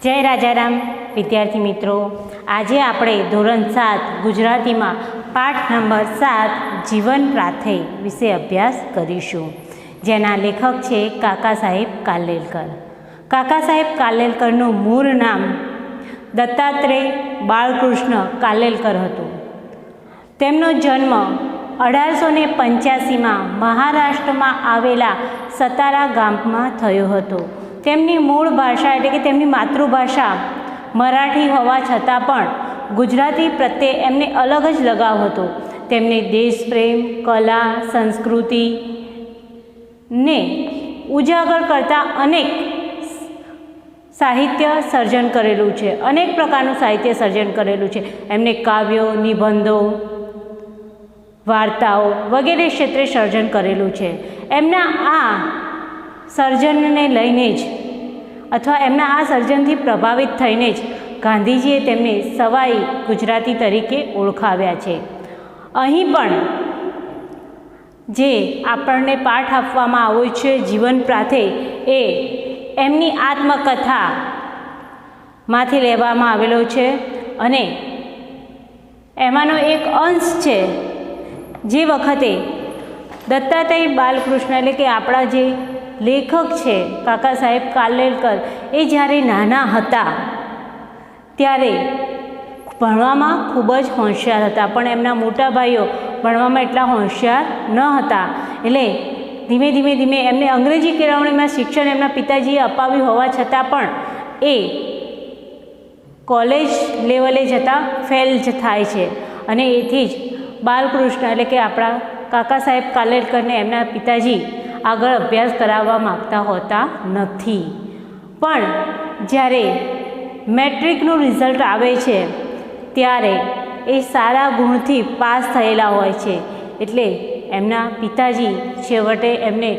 જય રાજારામ વિદ્યાર્થી મિત્રો, આજે આપણે ધોરણ 7 ગુજરાતીમાં પાઠ નંબર 7 જીવન પ્રાથેય વિશે અભ્યાસ કરીશું, જેના લેખક છે કાકા સાહેબ કાલેલકર. કાકા સાહેબ કાલેલકરનું મૂળ નામ દત્તાત્રેય બાળકૃષ્ણ કાલેલકર હતું. તેમનો જન્મ 1885માં મહારાષ્ટ્રમાં આવેલા સતારા ગામમાં થયો હતો. તેમની મૂળ ભાષા એટલે કે તેમની માતૃભાષા મરાઠી હોવા છતાં પણ ગુજરાતી પ્રત્યે એમને અલગ જ લગાવ હતો. તેમને દેશપ્રેમ, કલા, સંસ્કૃતિને ઉજાગર કરતા અનેક સાહિત્ય સર્જન કરેલું છે. અનેક પ્રકારનું સાહિત્ય સર્જન કરેલું છે. એમને કાવ્યો, નિબંધો, વાર્તાઓ વગેરે ક્ષેત્રે સર્જન કરેલું છે. એમના આ સર્જનને લઈને જ અથવા એમના આ સર્જનથી પ્રભાવિત થઈને જ ગાંધીજીએ તેમને સવાઈ ગુજરાતી તરીકે ઓળખાવ્યા છે. અહીં પણ જે આપણને પાઠ આપવામાં આવ્યો છે જીવન પ્રાથેય, એ એમની આત્મકથામાંથી લેવામાં આવેલો છે અને એમાંનો એક અંશ છે. જે વખતે દત્તાત્રેય બાલકૃષ્ણ એટલે કે આપણા જે લેખક છે કાકા સાહેબ કાલેલકર, એ જ્યારે નાના હતા ત્યારે ભણવામાં ખૂબ જ હોશિયાર હતા, પણ એમના મોટા ભાઈઓ ભણવામાં એટલા હોશિયાર ન હતા. એટલે ધીમે ધીમે એમને અંગ્રેજી કેળવણીમાં શિક્ષણ એમના પિતાજીએ અપાવ્યું હોવા છતાં પણ એ કોલેજ લેવલે જતાં ફેલ જ થાય છે. અને એથી જ બાલકૃષ્ણ એટલે કે આપણા કાકા સાહેબ કાલેલકરને એમના પિતાજી આગળ અભ્યાસ કરાવવા માગતા હોતા નથી. પણ જ્યારે મેટ્રિકનું રિઝલ્ટ આવે છે ત્યારે એ સારા ગુણથી પાસ થયેલા હોય છે. એટલે એમના પિતાજી છેવટે એમને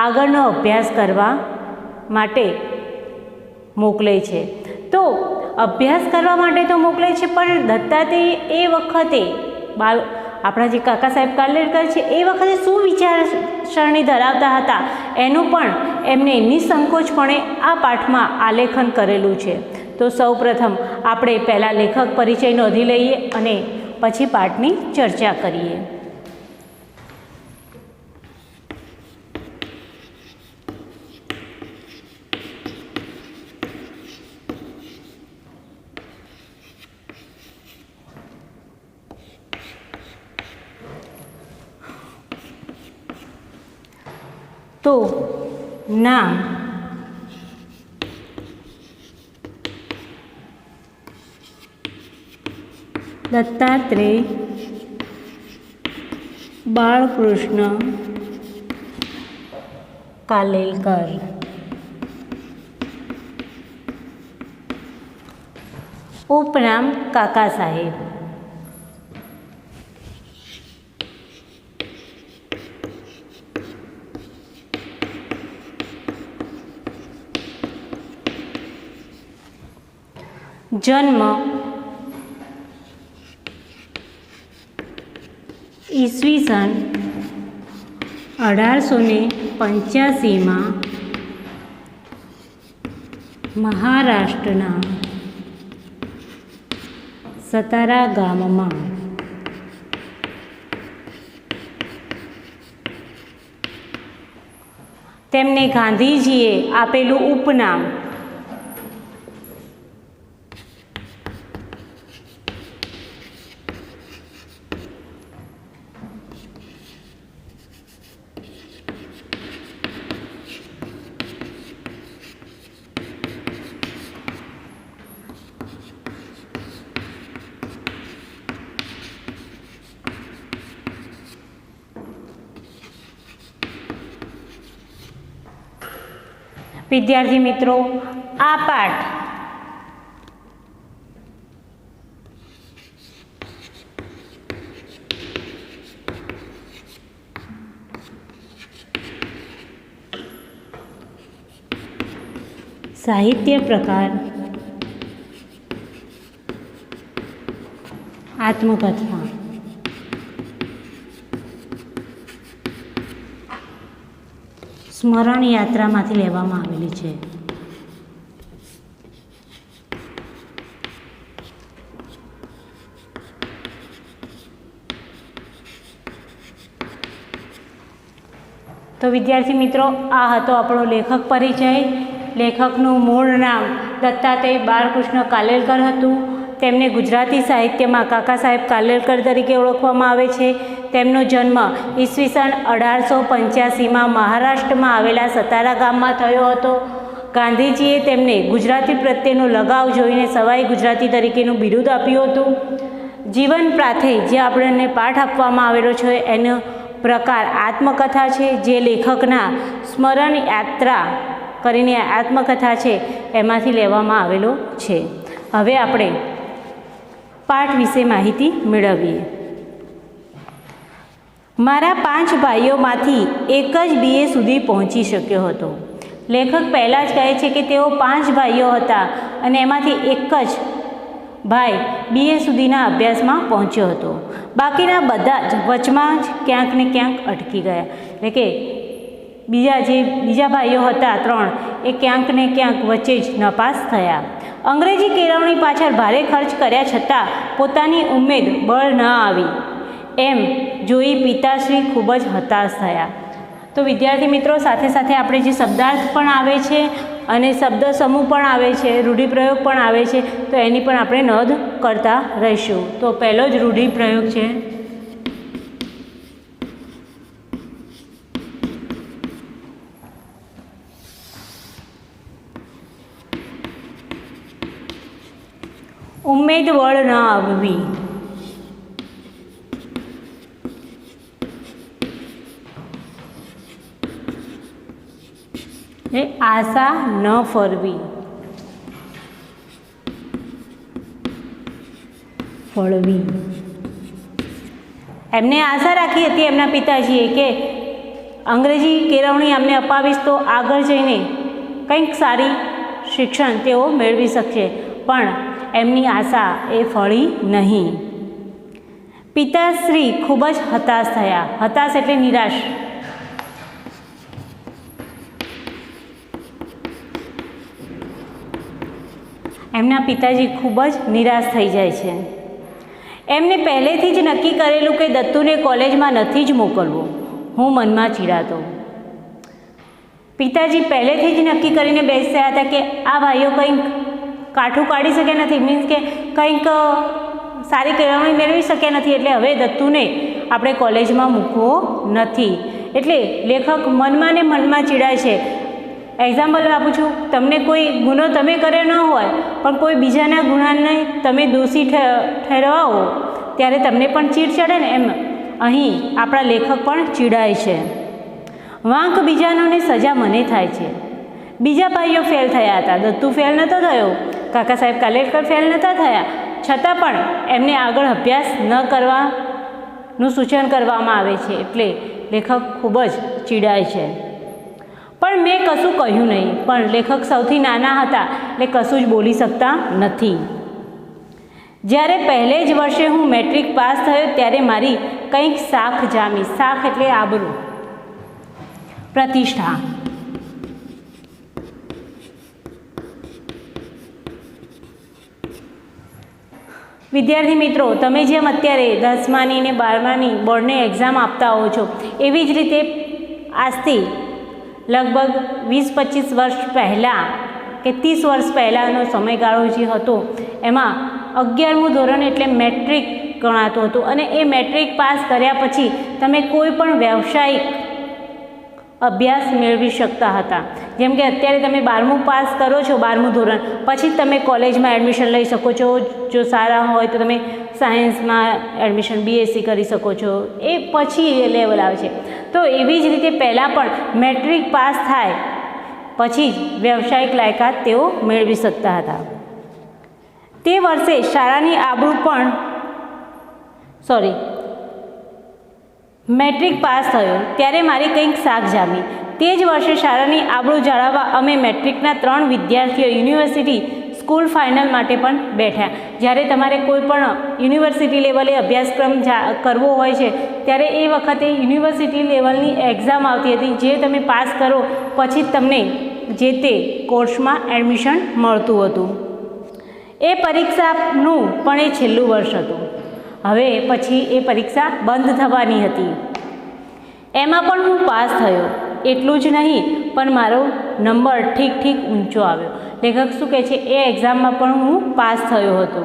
આગળનો અભ્યાસ કરવા માટે મોકલે છે. તો અભ્યાસ કરવા માટે તો મોકલે છે, પણ દત્તાત્રેય એ વખતે આપણા જે કાકા સાહેબ કાલેલકર છે એ વખતે શું વિચારસરણી ધરાવતા હતા એનું પણ એમને નિસંકોચપણે આ પાઠમાં આલેખન કરેલું છે. તો સૌપ્રથમ આપણે પહેલાં લેખક પરિચય નોંધી લઈએ અને પછી પાઠની ચર્ચા કરીએ. તો નામ દત્તાત્રેય બાળકૃષ્ણ કાલેલકર. ઉપનામ કાકા સાહેબ. જન્મ ઈસવીસન 1885માં મહારાષ્ટ્રના સતારા ગામમાં. તેમને ગાંધીજીએ આપેલું ઉપનામ વિદ્યાર્થી મિત્રો, આ પાઠ સાહિત્ય પ્રકાર આત્મકથા. સ્મરણ યાત્રામાંથી લેવામાં આવેલી છે. તો વિદ્યાર્થી મિત્રો, આ હતો આપણો લેખક પરિચય. લેખકનું મૂળ નામ દત્તાત્રેય બાલકૃષ્ણ કાલેલકર હતું. તેમને ગુજરાતી સાહિત્યમાં કાકા સાહેબ કાલેલકર તરીકે ઓળખવામાં આવે છે. તેમનો જન્મ ઈસવીસન 1885માં મહારાષ્ટ્રમાં આવેલા સતારા ગામમાં થયો હતો. ગાંધીજીએ તેમને ગુજરાતી પ્રત્યેનો લગાવ જોઈને સવાઈ ગુજરાતી તરીકેનું બિરુદ આપ્યું હતું. જીવન પ્રાથે જે આપણને પાઠ આપવામાં આવેલો છે એનો પ્રકાર આત્મકથા છે, જે લેખકના સ્મરણ યાત્રા કરીને આત્મકથા છે એમાંથી લેવામાં આવેલો છે. હવે આપણે પાઠ વિશે માહિતી મેળવીએ. મારા 5 ભાઈઓમાંથી એક જ BA સુધી પહોંચી શક્યો હતો. લેખક પહેલાં જ કહે છે કે તેઓ 5 ભાઈઓ હતા અને એમાંથી એક જ ભાઈ BA સુધીના અભ્યાસમાં પહોંચ્યો હતો. બાકીના બધા જ વચમાં જ ક્યાંક ને ક્યાંક અટકી ગયા. એટલે કે બીજા ભાઈઓ હતા 3, એ ક્યાંક ને ક્યાંક વચ્ચે જ નપાસ થયા. અંગ્રેજી કેળવણી પાછળ ભારે ખર્ચ કર્યા છતાં પોતાની ઉમેદ બળ ન આવી એમ જોઈ પિતાશ્રી ખૂબ જ હતાશ થયા. તો વિદ્યાર્થી મિત્રો, સાથે સાથે આપણે જે શબ્દાર્થ પણ આવે છે અને શબ્દ સમૂહ પણ આવે છે, રૂઢિપ્રયોગ પણ આવે છે, તો એની પણ આપણે નોંધ કરતા રહીશું. તો પહેલો જ રૂઢિપ્રયોગ છે ઉમેદ વળ ન આવવી. આશા ન ફળવી. એમને આશા રાખી હતી એમના પિતાજીએ કે અંગ્રેજી કેળવણી અમને અપાવીશ તો આગળ જઈને કંઈક સારી શિક્ષણ તેઓ મેળવી શકશે, પણ એમની આશા એ ફળી નહીં. પિતાશ્રી ખૂબ જ હતાશ થયા. હતાશ એટલે નિરાશ. એમના પિતાજી ખૂબ જ નિરાશ થઈ જાય છે. એમને પહેલેથી જ નક્કી કરેલું કે દત્તુને કોલેજમાં નથી જ મોકલવો. હું મનમાં ચીડાતો. પિતાજી પહેલેથી જ નક્કી કરીને બેસ્યા હતા કે આ ભાઈઓ કંઈક કાઠું કાઢી શકે નથી, મીન્સ કે કંઈક સારી કેળવણી મેળવી શક્યા નથી, એટલે હવે દત્તુને આપણે કોલેજમાં મૂકવો નથી. એટલે લેખક મનમાં ને મનમાં ચીડાય છે. એક્ઝામ્પલ આપું છું, તમને કોઈ ગુનો તમે કર્યો ન હોય પણ કોઈ બીજાના ગુનાને તમે દોષી ઠેરવાઓ ત્યારે તમને પણ ચીડ ચડે ને, એમ અહીં આપણા લેખક પણ ચીડાય છે. વાંક બીજાનોને સજા મને થાય છે. બીજા ભાઈઓ ફેલ થયા હતા, દત્તુ ફેલ નહોતો થયો, કાકા સાહેબ કાલેલકર ફેલ નહોતા થયા, છતાં પણ એમને આગળ અભ્યાસ ન કરવાનું સૂચન કરવામાં આવે છે. એટલે લેખક ખૂબ જ ચીડાય છે. પણ મેં કશું કહ્યું નહીં. પણ લેખક સૌથી નાના હતા એટલે કશું જ બોલી શકતા નથી. જ્યારે પહેલે જ વર્ષે હું મેટ્રિક પાસ થયો ત્યારે મારી કંઈક શાખ જામી. શાખ એટલે આબરૂ, પ્રતિષ્ઠા. વિદ્યાર્થી મિત્રો, તમે જેમ અત્યારે 10માની ને 12માની બોર્ડની એક્ઝામ આપતા હો છો, એવી જ રીતે આજથી લગભગ 20-25 વર્ષ પહેલાં કે 30 વર્ષ પહેલાંનો સમયગાળો જે હતો એમાં 11મું ધોરણ એટલે મેટ્રિક ગણાતું હતું. અને એ મેટ્રિક પાસ કર્યા પછી તમે કોઈ પણ વ્યવસાયિક અભ્યાસ મેળવી શકતા હતા. જેમ કે અત્યારે તમે 12મું પાસ કરો છો, 12મું ધોરણ, પછી જ તમે કોલેજમાં એડમિશન લઈ શકો છો. જો સારા હોય તો તમે સાયન્સમાં એડમિશન BSc કરી શકો છો. એ પછી એ લેવલ આવે છે. તો એવી જ રીતે પહેલાં પણ મેટ્રિક પાસ થાય પછી જ વ્યવસાયિક લાયકાત તેઓ મેળવી શકતા હતા. તે વર્ષે શાળાની આબરૂ પણ મેટ્રિક પાસ થયો ત્યારે મારી કંઈક શાખ જામી. તે જ વર્ષે શાળાની આબરૂ જાળવવા અમે મેટ્રિકના 3 વિદ્યાર્થીઓ યુનિવર્સિટી સ્કૂલ ફાઇનલ માટે પણ બેઠા. જ્યારે તમારે કોઈ પણ યુનિવર્સિટી લેવલે અભ્યાસક્રમ કરવો હોય છે ત્યારે એ વખતે યુનિવર્સિટી લેવલની એક્ઝામ આવતી હતી, જે તમે પાસ કરો પછી તમને જે તે કોર્સમાં એડમિશન મળતું હતું. એ પરીક્ષાનું પણ એ છેલ્લું વર્ષ હતું. હવે પછી એ પરીક્ષા બંધ થવાની હતી. એમાં પણ હું પાસ થયો. એટલું જ નહીં પણ મારો નંબર ઠીક ઊંચો આવ્યો. લેખક શું કહે છે, એ એક્ઝામમાં પણ હું પાસ થયો હતો.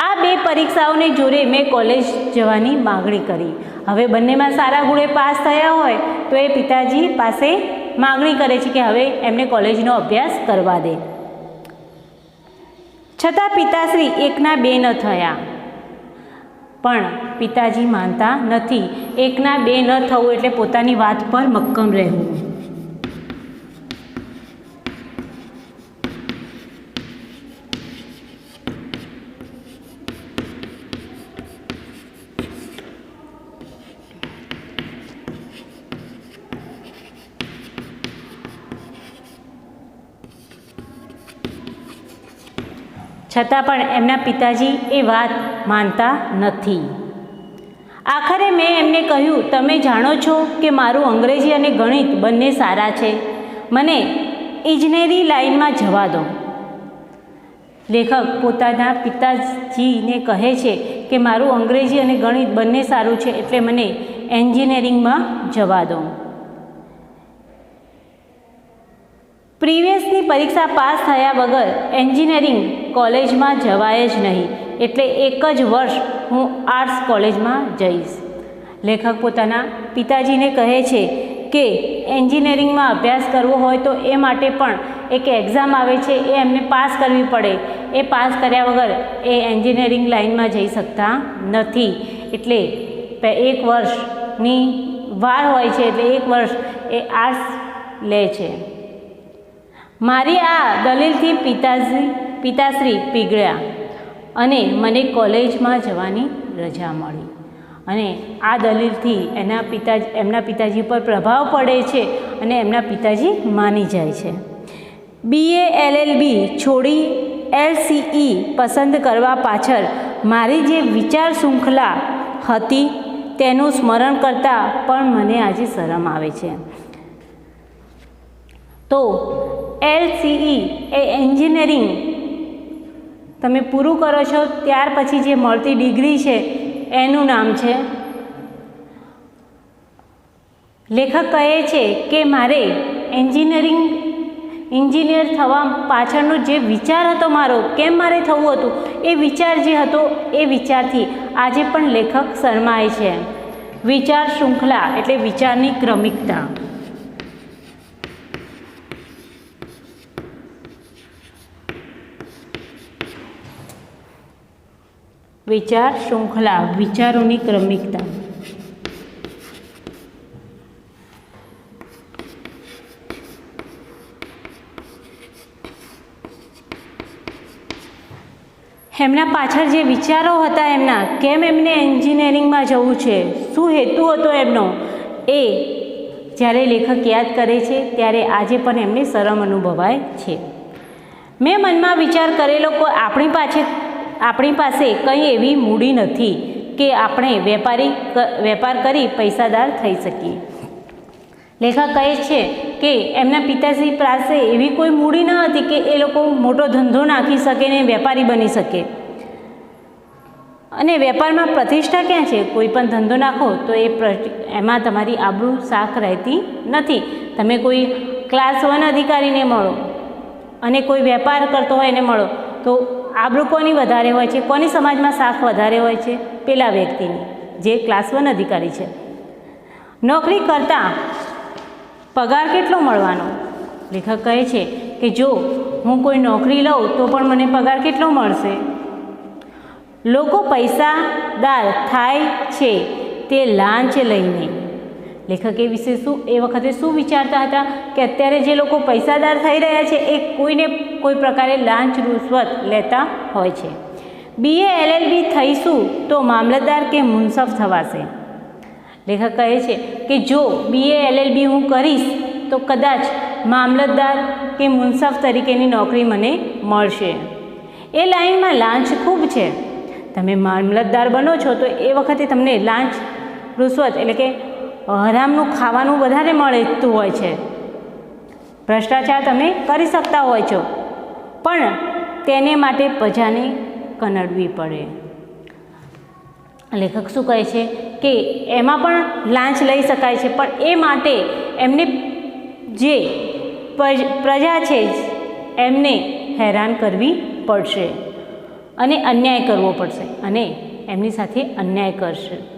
આ 2 પરીક્ષાઓને જોડે મેં કોલેજ જવાની માગણી કરી. હવે બંનેમાં સારા ગુણે પાસ થયા હોય તો એ પિતાજી પાસે માગણી કરે છે કે હવે એમને કોલેજનો અભ્યાસ કરવા દે. છતાં પિતાશ્રી 1ના 2 ન થયા. પણ પિતાજી માનતા નથી. 1ના 2 ન થવું એટલે પોતાની વાત પર મક્કમ રહેવું. છતાં પણ એમના પિતાજી એ વાત માનતા નથી. આખરે મેં એમને કહ્યું, તમે જાણો છો કે મારું અંગ્રેજી અને ગણિત બંને સારા છે. મને ઇજનેરી લાઇનમાં જવા દો. લેખક પોતાના પિતાજીને કહે છે કે મારું અંગ્રેજી અને ગણિત બંને સારું છે એટલે મને એન્જિનિયરિંગમાં જવા દો. પ્રીવિયસની પરીક્ષા પાસ થયા વગર એન્જિનિયરિંગ કોલેજમાં જવાય જ નહીં, એટલે 1 જ વર્ષ હું આર્ટ્સ કોલેજમાં જઈશ. લેખક પોતાના પિતાજીને કહે છે કે એન્જિનિયરિંગમાં અભ્યાસ કરવો હોય તો એ માટે પણ એક એક્ઝામ આવે છે, એ એમને પાસ કરવી પડે. એ પાસ કર્યા વગર એ એન્જિનિયરિંગ લાઇનમાં જઈ શકતા નથી. એટલે 1 વર્ષની વાર હોય છે, એટલે 1 વર્ષ એ આર્ટ્સ લે છે. મારી આ દલીલથી પિતાશ્રી પીગળ્યા અને મને કોલેજમાં જવાની રજા મળી. અને આ દલીલથી એમના પિતાજી પર પ્રભાવ પડે છે અને એમના પિતાજી માની જાય છે. BA LLB છોડી LCE પસંદ કરવા પાછળ મારી જે વિચાર શૃંખલા હતી તેનું સ્મરણ કરતાં પણ મને આજે શરમ આવે છે. તો LCE એ એન્જિનિયરિંગ તમે પૂરું કરો છો ત્યાર પછી જે મળતી ડિગ્રી છે એનું નામ છે. લેખક કહે છે કે મારે એન્જિનિયર થવા પાછળનો જે વિચાર હતો મારો, કેમ મારે થવું હતું, એ વિચાર જે હતો એ વિચારથી આજે પણ લેખક શરમાય છે. વિચાર શૃંખલા એટલે વિચારની ક્રમિકતા. વિચાર શૃંખલા, વિચારોની ક્રમિકતા. એમના પાછળ જે વિચારો હતા એમના, કેમ એમને એન્જિનિયરિંગમાં જવું છે, શું હેતુ હતો એમનો, એ જ્યારે લેખક યાદ કરે છે ત્યારે આજે પણ એમને શરમ અનુભવાય છે. મેં મનમાં વિચાર કરેલો કે આપણી પાસે કંઈ એવી મૂડી નથી કે આપણે વેપાર કરી પૈસાદાર થઈ શકીએ. લેખક કહે છે કે એમના પિતાશ્રી પાસે એવી કોઈ મૂડી ન હતી કે એ લોકો મોટો ધંધો નાખી શકે ને વેપારી બની શકે. અને વેપારમાં પ્રતિષ્ઠા ક્યાં છે? કોઈ પણ ધંધો નાખો તો એમાં તમારી આબરૂ સાખ રહેતી નથી. તમે કોઈ ક્લાસ 1 અધિકારીને મળો અને કોઈ વેપાર કરતો હોય એને મળો તો આબરૂ કોની વધારે હોય છે? કોની સમાજમાં સાખ વધારે હોય છે? પેલા વ્યક્તિની, જે ક્લાસ 1 અધિકારી છે. નોકરી કરતાં પગાર કેટલો મળવાનો? લેખક કહે છે કે જો હું કોઈ નોકરી લઉં તો પણ મને પગાર કેટલો મળશે? લોકો પૈસાદાર થાય છે તે લાંચ લઈને. લેખક એ વિશે એ વખતે શું વિચારતા હતા કે અત્યારે જે લોકો પૈસાદાર થઈ રહ્યા છે એ કોઈને કોઈ પ્રકારે લાંચ રૂશ્વત લેતા હોય છે. BA LLB થઈશું તો મામલતદાર કે મુનસફ થવાશે. લેખક કહે છે કે જો BA LLB હું કરીશ તો કદાચ મામલતદાર કે મુનસફ તરીકેની નોકરી મને મળશે. એ લાઇનમાં લાંચ ખૂબ છે. તમે મામલતદાર બનો છો તો એ વખતે તમને લાંચ રૂશ્વત એટલે કે હરામનું ખાવાનું વધારે મળતું હોય છે. ભ્રષ્ટાચાર તમે કરી શકતા હોય છો, પણ તેને માટે પ્રજાને કનડવી પડે. લેખક શું કહે છે કે એમાં પણ લાંચ લઈ શકાય છે, પણ એ માટે એમને જે પ્રજા છે એમને હેરાન કરવી પડશે અને અન્યાય કરવો પડશે અને એમની સાથે અન્યાય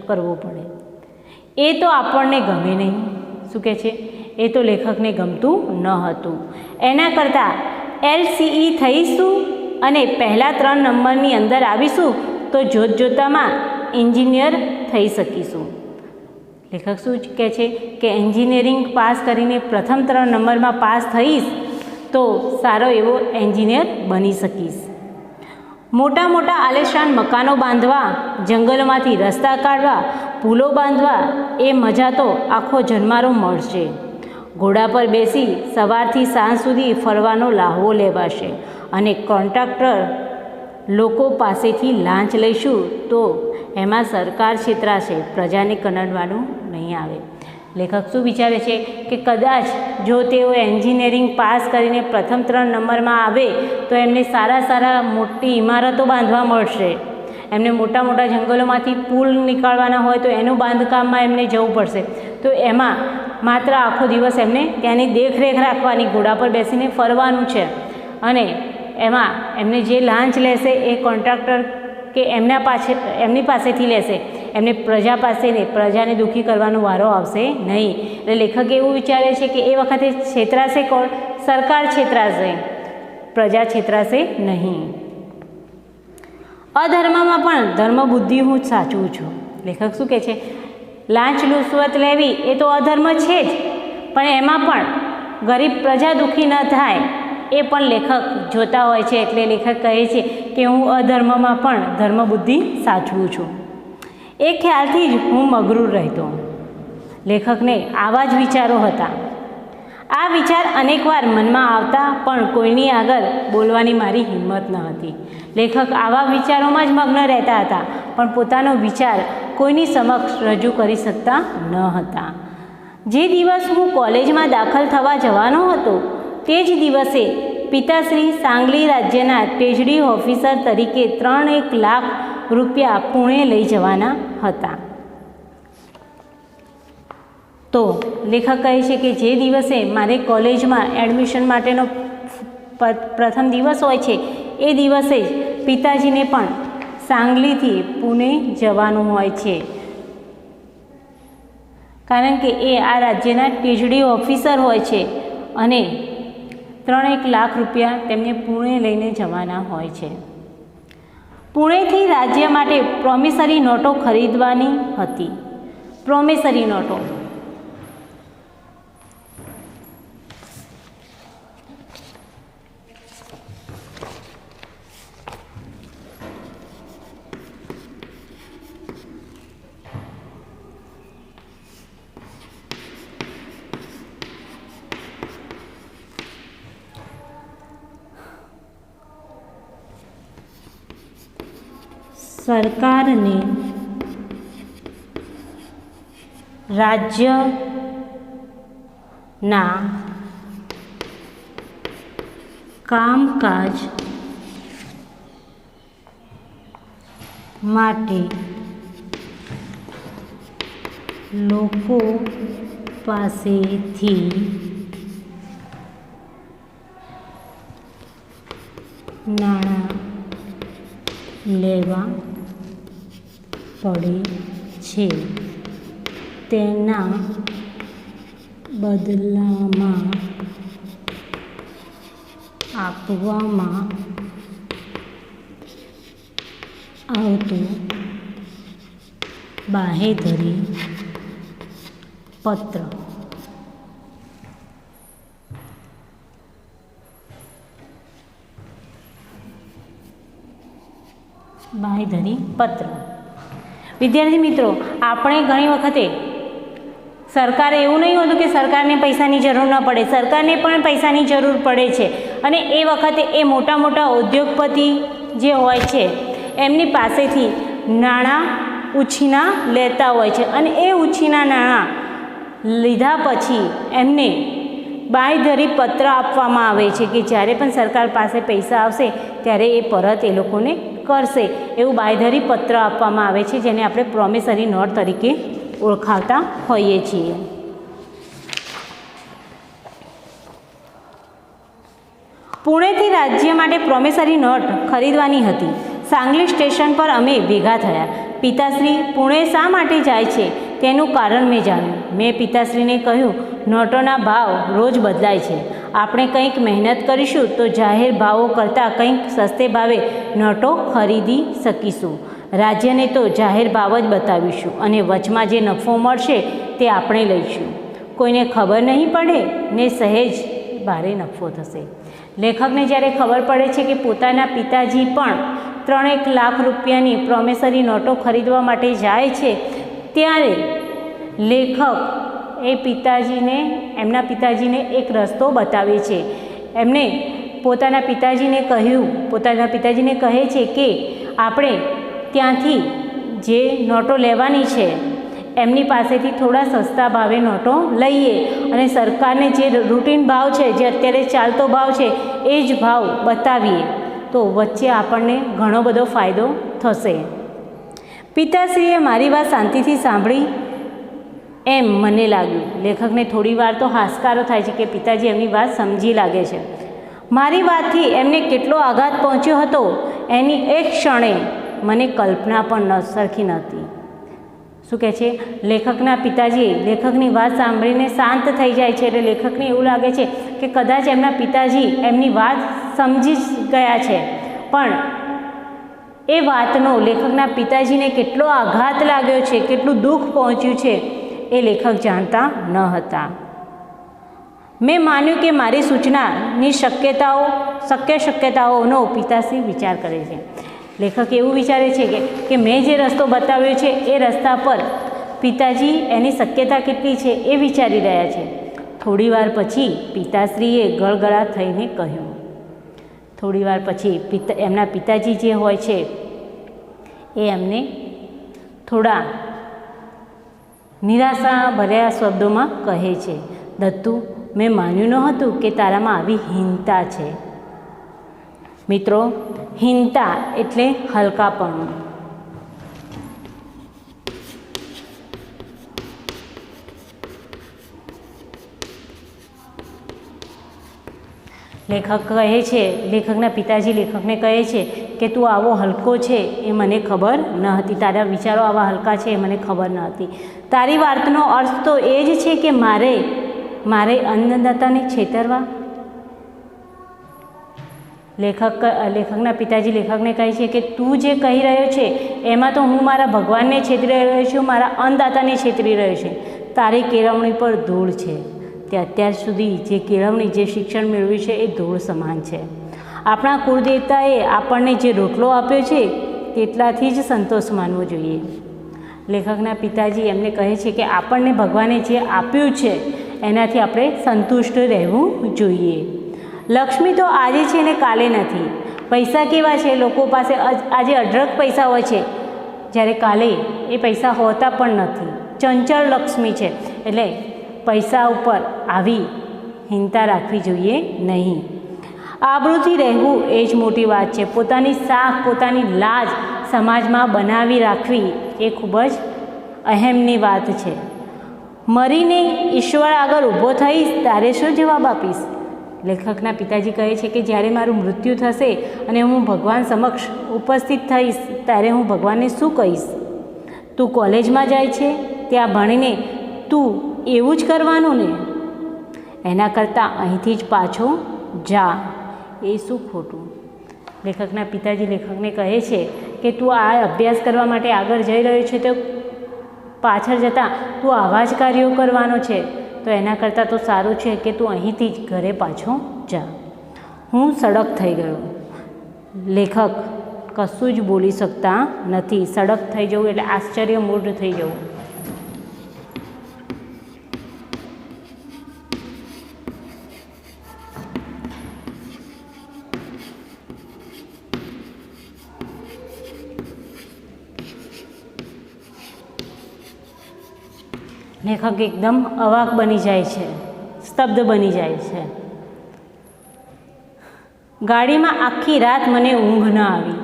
કરવો પડે. એ તો આપણને ગમે નહીં. શું કહે છે? એ તો લેખકને ગમતું ન હતું. એના કરતાં LCE થઈશું અને પહેલાં 3 નંબરની અંદર આવીશું તો જોતજોતામાં એન્જિનિયર થઈ શકીશું. લેખક શું કહે છે કે એન્જિનિયરિંગ પાસ કરીને પ્રથમ 3 નંબરમાં પાસ થઈશ તો સારો એવો એન્જિનિયર બની શકીશ. મોટા મોટા આલિશાન મકાનો બાંધવા, જંગલોમાંથી રસ્તા કાઢવા, પુલો બાંધવા એ મજા તો આખો જન્મારો મળશે. ઘોડા પર બેસી સવારથી સાંજ સુધી ફરવાનો લાહવો લેવાશે અને કોન્ટ્રાક્ટર લોકો પાસેથી લાંચ લઈશું તો એમાં સરકાર છેતરાશે, પ્રજાને કનડવાનું નહીં આવે. લેખક શું વિચારે છે કે કદાચ જો તેઓ એન્જિનિયરિંગ પાસ કરીને પ્રથમ 3 નંબરમાં આવે તો એમને સારા મોટી ઇમારતો બાંધવા મળશે. એમને મોટા મોટા જંગલોમાંથી પુલ નીકાળવાના હોય તો એનું બાંધકામમાં એમને જવું પડશે. તો એમાં માત્ર આખો દિવસ એમને ત્યાંની દેખરેખ રાખવાની, ઘોડા પર બેસીને ફરવાનું છે અને એમાં એમને જે લાંચ લેશે એ કોન્ટ્રાક્ટર કે એમની પાસેથી લેશે. એમને પ્રજાને દુઃખી કરવાનો વારો આવશે નહીં. એટલે લેખક એવું વિચારે છે કે એ વખતે છેતરાશે કોણ? સરકાર છેતરાશે, પ્રજા છેતરાશે નહીં. અધર્મમાં પણ ધર્મબુદ્ધિ હું જ સાચું છું. લેખક શું કહે છે? લાંચ રૂશ્વત લેવી એ તો અધર્મ છે જ, પણ એમાં પણ ગરીબ પ્રજા દુઃખી ન થાય એ પણ લેખક જોતા હોય છે. એટલે લેખક કહે છે કે હું અધર્મમાં પણ ધર્મબુદ્ધિ સાચવું છું. એ ખ્યાલથી જ હું મગરૂર રહેતો. લેખકને આવા જ વિચારો હતા. આ વિચાર અનેકવાર મનમાં આવતા પણ કોઈની આગળ બોલવાની મારી હિંમત ન હતી. લેખક આવા વિચારોમાં જ મગ્ન રહેતા હતા પણ પોતાનો વિચાર કોઈની સમક્ષ રજૂ કરી શકતા ન હતા. જે દિવસ હું કોલેજમાં દાખલ થવા જવાનો હતો તે જ દિવસે પિતાશ્રી સાંગલી રાજ્યના PhD ઓફિસર તરીકે 3-1 લાખ રૂપિયા પુણે લઈ જવાના હતા. તો લેખક કહે છે કે જે દિવસે મારે કોલેજમાં એડમિશન માટેનો પ્રથમ દિવસ હોય છે એ દિવસે જ પિતાજીને પણ સાંગલીથી પુણે જવાનું હોય છે, કારણ કે એ આ રાજ્યના PhD ઓફિસર હોય છે અને 3-1 લાખ રૂપિયા તેમને પુણે લઈને જવાના હોય છે. પુણેથી રાજ્ય માટે પ્રોમિસરી નોટો ખરીદવાની હતી. પ્રોમિસરી નોટો સરકારને રાજ્યના કામકાજ માટે લોકો પાસેથી નાણાં લેવા પડે છે. તેના બદલામાં આપવામાં આવતું બાંહેધરી પત્ર વિદ્યાર્થી મિત્રો, આપણે ઘણી વખતે સરકારે એવું નહીં હોતું કે સરકારને પૈસાની જરૂર ન પડે, સરકારને પણ પૈસાની જરૂર પડે છે અને એ વખતે એ મોટા મોટા ઉદ્યોગપતિ જે હોય છે એમની પાસેથી નાણાં ઉછીના લેતા હોય છે અને એ ઉછીના નાણાં લીધા પછી એમને બાંયધરી પત્ર આપવામાં આવે છે કે જ્યારે પણ સરકાર પાસે પૈસા આવશે ત્યારે એ પરત એ લોકોને કરશે એવું બાંયધરી પત્ર આપવામાં આવે છે, જેને આપણે પ્રોમિસરી નોટ તરીકે ઓળખાવતા હોઈએ છીએ. પુણેથી રાજ્ય માટે પ્રોમિસરી નોટ ખરીદવાની હતી. સાંગલી સ્ટેશન પર અમે ભેગા થયા. પિતાશ્રી પુણે શા માટે જાય છે તેનું કારણ મેં જાણ્યું. મેં પિતાશ્રીને કહ્યું, નોટોના ભાવ રોજ બદલાય છે. આપણે કંઈક મહેનત કરીશું તો જાહેર ભાવો કરતાં કંઈક સસ્તે ભાવે નોટો ખરીદી શકીશું. રાજ્યને તો જાહેર ભાવ જ બતાવીશું અને વચમાં જે નફો મળશે તે આપણે લઈશું. કોઈને ખબર નહીં પડે ને સહેજ ભારે નફો થશે. લેખકને જ્યારે ખબર પડે છે કે પોતાના પિતાજી પણ 3 લાખ રૂપિયાની પ્રોમિસરી નોટો ખરીદવા માટે જાય છે, ત્યારે લેખક એમના પિતાજીને એક રસ્તો બતાવે છે. એમને પોતાના પિતાજીને કહે છે કે આપણે ત્યાંથી જે નોટો લેવાની છે એમની પાસેથી થોડા સસ્તા ભાવે નોટો લઈએ અને સરકારને જે રૂટીન ભાવ છે, જે અત્યારે ચાલતો ભાવ છે એ જ ભાવ બતાવીએ તો વચ્ચે આપણને ઘણો બધો ફાયદો થશે. પિતાશ્રીએ મારી વાત શાંતિથી સાંભળી એમ મને લાગ્યું. લેખકને થોડી વાર તો હાશકારો થાય છે કે પિતાજી એમની વાત સમજી લાગે છે. મારી વાતથી એમને કેટલો આઘાત પહોંચ્યો હતો એની એક ક્ષણે મને કલ્પના પણ સરખી નહોતી. શું કહે છે? લેખકના પિતાજી લેખકની વાત સાંભળીને શાંત થઈ જાય છે. એટલે લેખકને એવું લાગે છે કે કદાચ એમના પિતાજી એમની વાત સમજી જ ગયા છે, પણ એ વાતનો લેખકના પિતાજીને કેટલો આઘાત લાગ્યો છે, કેટલું દુઃખ પહોંચ્યું છે એ લેખક જાણતા ન હતા. મેં માન્યું કે મારી સૂચનાની શક્યતાઓનો પિતાશ્રી વિચાર કરે છે. લેખક એવું વિચારે છે કે મેં જે રસ્તો બતાવ્યો છે એ રસ્તા પર પિતાજી એની શક્યતા કેટલી છે એ વિચારી રહ્યા છે. થોડી વાર પછી પિતાશ્રીએ ગળગળા થઈને કહ્યું. થોડી વાર પછી એમના પિતાજી જે હોય છે એ એમને થોડા નિરાશા ભર્યા શબ્દોમાં કહે છે, દત્તુ, મેં માન્યું ન હતું કે તારામાં આવી હીનતા છે. મિત્રો, હીનતા એટલે હલકાપણું. લેખકના પિતાજી લેખકને કહે છે કે તું આવો હલકો છે એ મને ખબર ન હતી. તારા વિચારો આવા હલકા છે એ મને ખબર ન હતી. તારી વાતનો અર્થ તો એ જ છે કે મારે અન્નદાતાને છેતરવા? લેખકના પિતાજી લેખકને કહે છે કે તું જે કહી રહ્યો છે એમાં તો હું મારા ભગવાનને છેતરી રહ્યો છું, મારા અન્નદાતાને છેતરી રહ્યો છું. તારી કેળવણી પર ધૂળ છે. તે અત્યાર સુધી જે કેળવણી, જે શિક્ષણ મેળવ્યું છે એ ધૂળ સમાન છે. આપણા કુળદેવતાએ આપણને જે રોટલો આપ્યો છે તેટલાથી જ સંતોષ માનવો જોઈએ. લેખકના પિતાજી એમને કહે છે કે આપણને ભગવાને જે આપ્યું છે એનાથી આપણે સંતુષ્ટ રહેવું જોઈએ. લક્ષ્મી તો આજે છે ને કાલે નથી. પૈસા કેવા છે, લોકો પાસે આજે અઢળક પૈસા હોય છે, જ્યારે કાલે એ પૈસા હોતા પણ નથી. ચંચળ લક્ષ્મી છે. એટલે પૈસા ઉપર આવી હીનતા રાખવી જોઈએ નહીં. આબરૂથી રહેવું એ જ મોટી વાત છે. પોતાની શાખ, પોતાની લાજ સમાજમાં બનાવી રાખવી એ ખૂબ જ અહેમની વાત છે. મરીને ઈશ્વર આગળ ઊભો થઈશ ત્યારે શું જવાબ આપીશ? લેખકના પિતાજી કહે છે કે જ્યારે મારું મૃત્યુ થશે અને હું ભગવાન સમક્ષ ઉપસ્થિત થઈશ ત્યારે હું ભગવાનને શું કહીશ? તું કોલેજમાં જાય છે, ત્યાં ભણીને તું એવું જ કરવાનું ને? એના કરતાં અહીંથી જ પાછો જા. એ શું ખોટું? લેખકના પિતાજી લેખકને કહે છે કે તું આ અભ્યાસ કરવા માટે આગળ જઈ રહ્યો છે તો પાછળ જતાં તું આવા જ કાર્યો કરવાનો છે, તો એના કરતાં તો સારું છે કે તું અહીંથી જ ઘરે પાછો જા. હું સડક થઈ ગયો. લેખક કશું જ બોલી શકતા નથી. સડક થઈ જવું એટલે આશ્ચર્યમૂઢ થઈ જવું. લેખક એકદમ અવાક બની જાય છે, સ્તબ્ધ બની જાય છે. ગાડીમાં આખી રાત મને ઊંઘ ન આવી.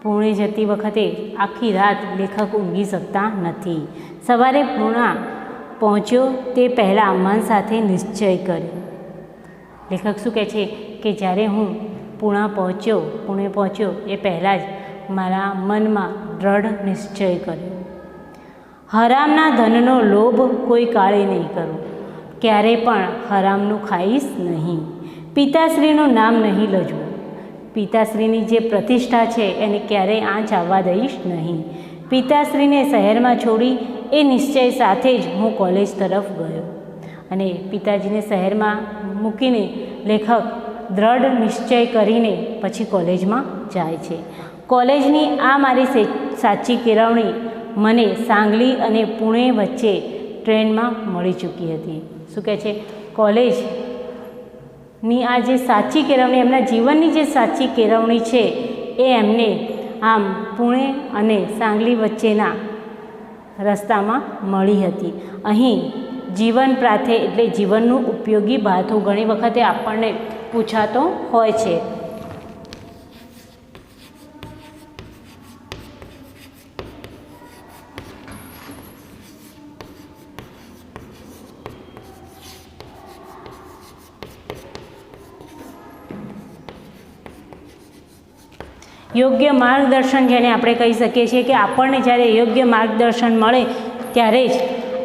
પુણે જતી વખતે આખી રાત લેખક ઊંઘી શકતા નથી. સવારે પૂણા પહોંચ્યો તે પહેલાં મન સાથે નિશ્ચય કર્યો. લેખક શું કહે છે કે જ્યારે હું પુણે પહોંચ્યો એ પહેલાં જ મારા મનમાં દ્રઢ નિશ્ચય કર્યો, હરામના ધનનો લોભ કોઈ કાળે નહીં કરું, ક્યારે પણ હરામનું ખાઈશ નહીં, પિતાશ્રીનું નામ નહીં લજવું, પિતાશ્રીની જે પ્રતિષ્ઠા છે એને ક્યારેય આંચ આવવા દઈશ નહીં, પિતાશ્રીને શહેરમાં છોડી એ નિશ્ચય સાથે જ હું કોલેજ તરફ ગયો. અને પિતાજીને શહેરમાં મૂકીને લેખક દ્રઢ નિશ્ચય કરીને પછી કોલેજમાં જાય છે. કોલેજની આ મારી સાચી કેળવણી મને સાંગલી અને પુણે વચ્ચે ટ્રેનમાં મળી ચૂકી હતી. શું કહે છે? કોલેજની આ જે સાચી કેળવણી, એમના જીવનની જે સાચી કેળવણી છે એ એમને આમ પુણે અને સાંગલી વચ્ચેના રસ્તામાં મળી હતી. અહીં જીવન પ્રાથે એટલે જીવનનું ઉપયોગી ભાથું ઘણી વખતે આપણને પૂછાતો હોય છે. યોગ્ય માર્ગદર્શન જેને આપણે કહી શકીએ છીએ કે આપણને જ્યારે યોગ્ય માર્ગદર્શન મળે ત્યારે જ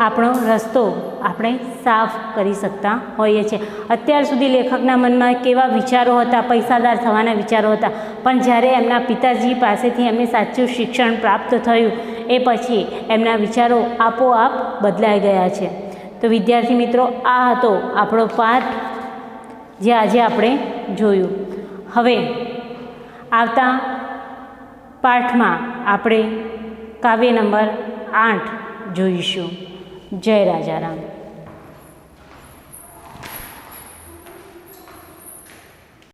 આપણો રસ્તો આપણે સાફ કરી શકતા હોઈએ છીએ. અત્યાર સુધી લેખકના મનમાં કેવા વિચારો હતા, પૈસાદાર થવાના વિચારો હતા, પણ જ્યારે એમના પિતાજી પાસેથી એમને સાચું શિક્ષણ પ્રાપ્ત થયું એ પછી એમના વિચારો આપોઆપ બદલાઈ ગયા છે. તો વિદ્યાર્થી મિત્રો, આ હતો આપણો પાઠ જે આજે આપણે જોયું. હવે આવતા પાઠમાં આપણે કાવ્ય નંબર 8 જોઈશું. જય રાજારામ.